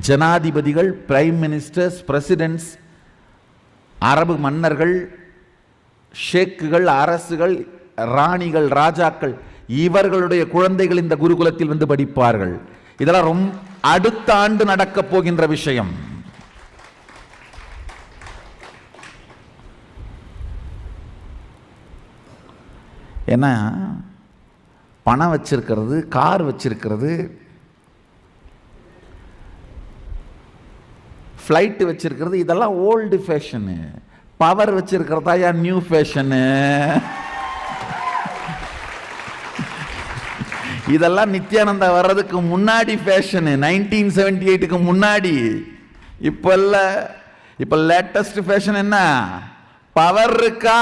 ஜனாதிபதிகள், prime ministers, president's, அரபு மன்னர்கள், ஷேக்குகள், அரசுகள், ராணிகள், ராஜாக்கள், இவர்களுடைய குழந்தைகள் இந்த குருகுலத்தில் வந்து படிப்பார்கள். இதெல்லாம் ரொம்ப அடுத்த ஆண்டு நடக்க போகின்ற விஷயம். ஏன்னா பணம் வச்சிருக்கிறது, கார் வச்சிருக்கிறது, ஃப்ளைட் வச்சிருக்கிறது, இதெல்லாம் ஓல்டு ஃபேஷனு. பவர் வச்சிருக்கிறதா ஏன் நியூ ஃபேஷனு? இதெல்லாம் நித்யானந்தா வர்றதுக்கு முன்னாடி ஃபேஷனு, 1978க்கு முன்னாடி. இப்போ லேட்டஸ்ட் ஃபேஷன் என்ன? பவர் இருக்கா?